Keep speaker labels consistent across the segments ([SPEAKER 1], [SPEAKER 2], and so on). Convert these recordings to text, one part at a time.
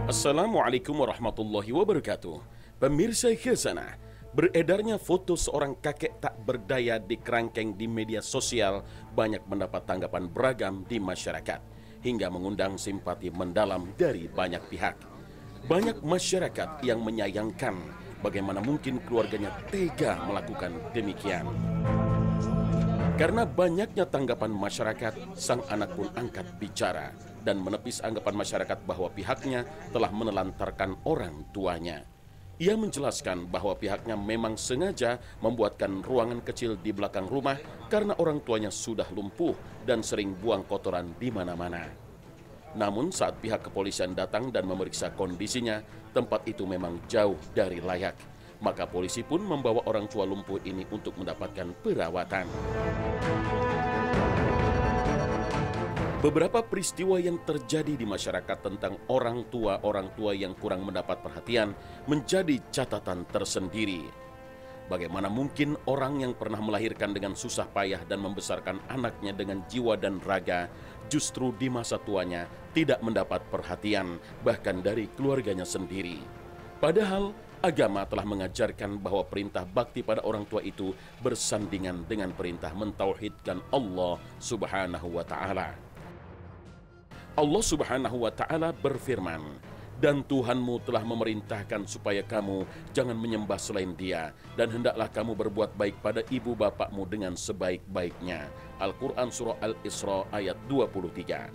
[SPEAKER 1] Assalamualaikum warahmatullahi wabarakatuh. Pemirsa Khazanah, beredarnya foto seorang kakek tak berdaya di kerangkeng di media sosial banyak mendapat tanggapan beragam di masyarakat, hingga mengundang simpati mendalam dari banyak pihak. Banyak masyarakat yang menyayangkan bagaimana mungkin keluarganya tega melakukan demikian. Karena banyaknya tanggapan masyarakat, sang anak pun angkat bicara dan menepis anggapan masyarakat bahwa pihaknya telah menelantarkan orang tuanya. Ia menjelaskan bahwa pihaknya memang sengaja membuatkan ruangan kecil di belakang rumah karena orang tuanya sudah lumpuh dan sering buang kotoran di mana-mana. Namun saat pihak kepolisian datang dan memeriksa kondisinya, tempat itu memang jauh dari layak. Maka polisi pun membawa orang tua lumpuh ini untuk mendapatkan perawatan. Beberapa peristiwa yang terjadi di masyarakat tentang orang tua yang kurang mendapat perhatian menjadi catatan tersendiri. Bagaimana mungkin orang yang pernah melahirkan dengan susah payah dan membesarkan anaknya dengan jiwa dan raga, justru di masa tuanya tidak mendapat perhatian bahkan dari keluarganya sendiri. Padahal agama telah mengajarkan bahwa perintah bakti pada orang tua itu bersandingan dengan perintah mentauhidkan Allah Subhanahu wa Ta'ala. Allah Subhanahu wa Ta'ala berfirman, "Dan Tuhanmu telah memerintahkan supaya kamu jangan menyembah selain Dia, dan hendaklah kamu berbuat baik pada ibu bapakmu dengan sebaik-baiknya." Al-Quran Surah Al-Isra ayat 23.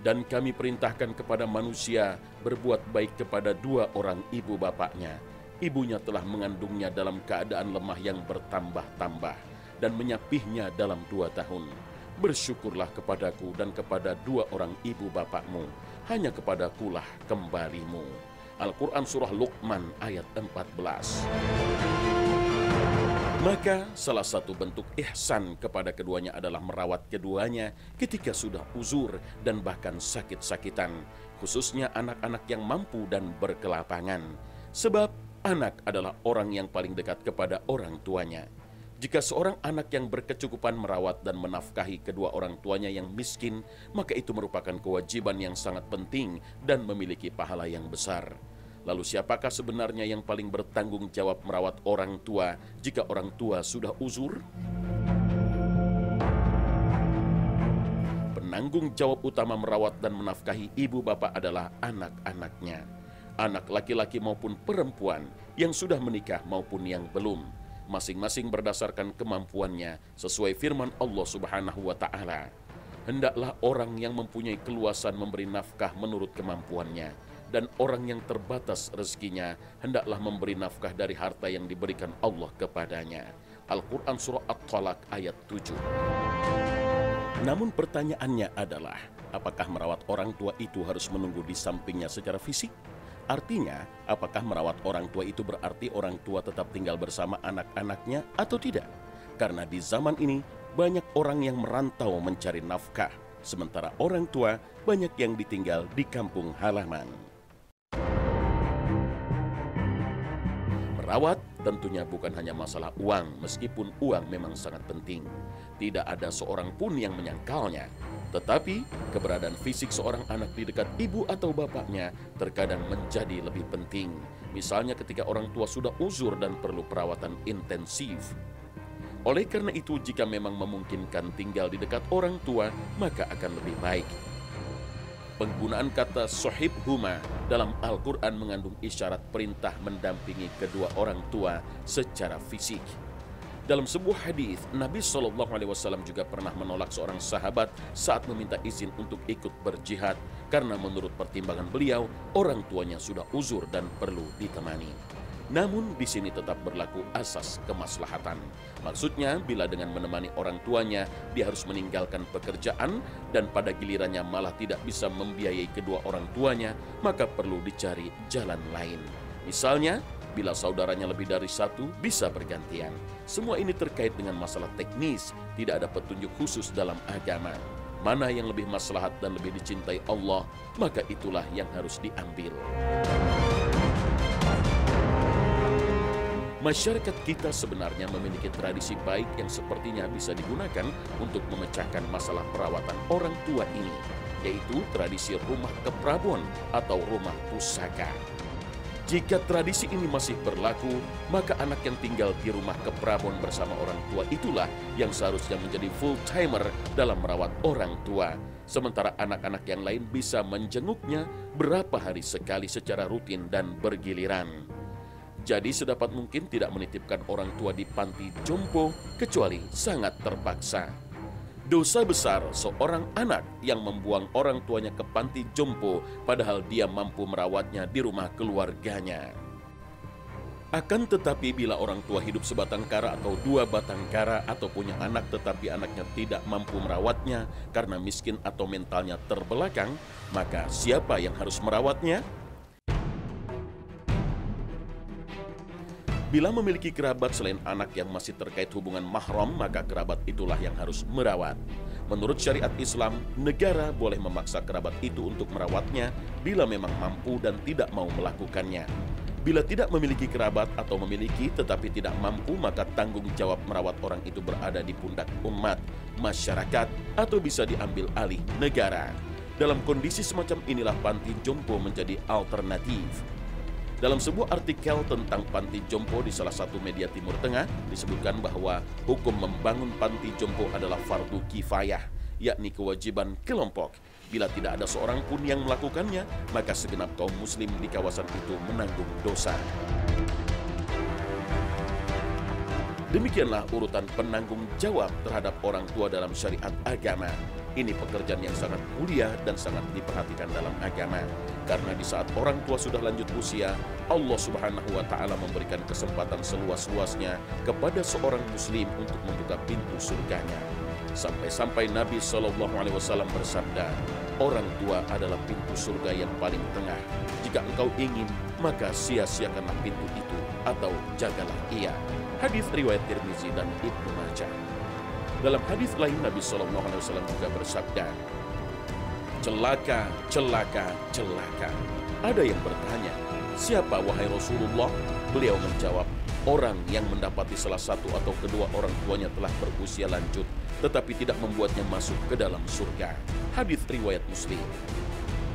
[SPEAKER 1] Dan kami perintahkan kepada manusia berbuat baik kepada dua orang ibu bapaknya. Ibunya telah mengandungnya dalam keadaan lemah yang bertambah-tambah dan menyapihnya dalam 2 tahun. Bersyukurlah kepadaku dan kepada dua orang ibu bapakmu, hanya kepadakulah kembalimu. Al-Quran Surah Luqman ayat 14. Maka salah satu bentuk ihsan kepada keduanya adalah merawat keduanya ketika sudah uzur dan bahkan sakit-sakitan, khususnya anak-anak yang mampu dan berkelapangan. Sebab anak adalah orang yang paling dekat kepada orang tuanya. Jika seorang anak yang berkecukupan merawat dan menafkahi kedua orang tuanya yang miskin, maka itu merupakan kewajiban yang sangat penting dan memiliki pahala yang besar. Lalu siapakah sebenarnya yang paling bertanggung jawab merawat orang tua jika orang tua sudah uzur? Penanggung jawab utama merawat dan menafkahi ibu bapak adalah anak-anaknya. Anak laki-laki maupun perempuan yang sudah menikah maupun yang belum. Masing-masing berdasarkan kemampuannya sesuai firman Allah Subhanahu wa Ta'ala. Hendaklah orang yang mempunyai keluasan memberi nafkah menurut kemampuannya, dan orang yang terbatas rezekinya hendaklah memberi nafkah dari harta yang diberikan Allah kepadanya. Al-Quran Surah At-Talaq ayat 7. Namun pertanyaannya adalah, apakah merawat orang tua itu harus menunggu di sampingnya secara fisik? Artinya, apakah merawat orang tua itu berarti orang tua tetap tinggal bersama anak-anaknya atau tidak? Karena di zaman ini, banyak orang yang merantau mencari nafkah, sementara orang tua banyak yang ditinggal di kampung halaman. Merawat tentunya bukan hanya masalah uang, meskipun uang memang sangat penting. Tidak ada seorang pun yang menyangkalnya. Tetapi, keberadaan fisik seorang anak di dekat ibu atau bapaknya terkadang menjadi lebih penting. Misalnya ketika orang tua sudah uzur dan perlu perawatan intensif. Oleh karena itu, jika memang memungkinkan tinggal di dekat orang tua, maka akan lebih baik. Penggunaan kata sohibhuma dalam Al-Quran mengandung isyarat perintah mendampingi kedua orang tua secara fisik. Dalam sebuah hadis, Nabi SAW juga pernah menolak seorang sahabat saat meminta izin untuk ikut berjihad karena menurut pertimbangan beliau, orang tuanya sudah uzur dan perlu ditemani. Namun di sini tetap berlaku asas kemaslahatan. Maksudnya, bila dengan menemani orang tuanya, dia harus meninggalkan pekerjaan dan pada gilirannya malah tidak bisa membiayai kedua orang tuanya, maka perlu dicari jalan lain. Misalnya, bila saudaranya lebih dari satu, bisa bergantian. Semua ini terkait dengan masalah teknis, tidak ada petunjuk khusus dalam agama. Mana yang lebih maslahat dan lebih dicintai Allah, maka itulah yang harus diambil. Masyarakat kita sebenarnya memiliki tradisi baik yang sepertinya bisa digunakan untuk memecahkan masalah perawatan orang tua ini. yaitu tradisi rumah keprabon atau rumah pusaka. Jika tradisi ini masih berlaku, maka anak yang tinggal di rumah keprabon bersama orang tua itulah yang seharusnya menjadi full-timer dalam merawat orang tua. Sementara anak-anak yang lain bisa menjenguknya berapa hari sekali secara rutin dan bergiliran. Jadi sedapat mungkin tidak menitipkan orang tua di panti jompo kecuali sangat terpaksa. Dosa besar seorang anak yang membuang orang tuanya ke panti jompo padahal dia mampu merawatnya di rumah keluarganya. Akan tetapi bila orang tua hidup sebatang kara atau dua batang kara atau punya anak tetapi anaknya tidak mampu merawatnya karena miskin atau mentalnya terbelakang, maka siapa yang harus merawatnya? Bila memiliki kerabat selain anak yang masih terkait hubungan mahram, maka kerabat itulah yang harus merawat. Menurut syariat Islam, negara boleh memaksa kerabat itu untuk merawatnya bila memang mampu dan tidak mau melakukannya. Bila tidak memiliki kerabat atau memiliki tetapi tidak mampu, maka tanggung jawab merawat orang itu berada di pundak umat, masyarakat, atau bisa diambil alih negara. Dalam kondisi semacam inilah panti jompo menjadi alternatif. Dalam sebuah artikel tentang panti jompo di salah satu media Timur Tengah, disebutkan bahwa hukum membangun panti jompo adalah fardu kifayah, yakni kewajiban kelompok. Bila tidak ada seorang pun yang melakukannya, maka segenap kaum muslim di kawasan itu menanggung dosa. Demikianlah urutan penanggung jawab terhadap orang tua dalam syariat agama. Ini pekerjaan yang sangat mulia dan sangat diperhatikan dalam agama. Karena di saat orang tua sudah lanjut usia, Allah Subhanahu wa Ta'ala memberikan kesempatan seluas-luasnya kepada seorang muslim untuk membuka pintu surganya. Sampai-sampai Nabi SAW bersabda, orang tua adalah pintu surga yang paling tengah. Jika engkau ingin, maka sia-siakanlah pintu itu atau jagalah ia. Hadis riwayat Tirmizi dan Ibnu Majah. Dalam hadis lain Nabi SAW juga bersabda, celaka, celaka, celaka. Ada yang bertanya, siapa wahai Rasulullah? Beliau menjawab, orang yang mendapati salah satu atau kedua orang tuanya telah berusia lanjut, tetapi tidak membuatnya masuk ke dalam surga. Hadis riwayat Muslim.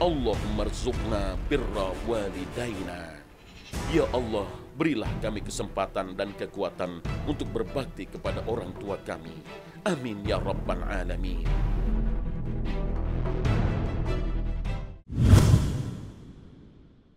[SPEAKER 1] Allahumma rzuqna birra walidaina. Ya Allah, berilah kami kesempatan dan kekuatan untuk berbakti kepada orang tua kami. Amin ya Rabbal Alamin.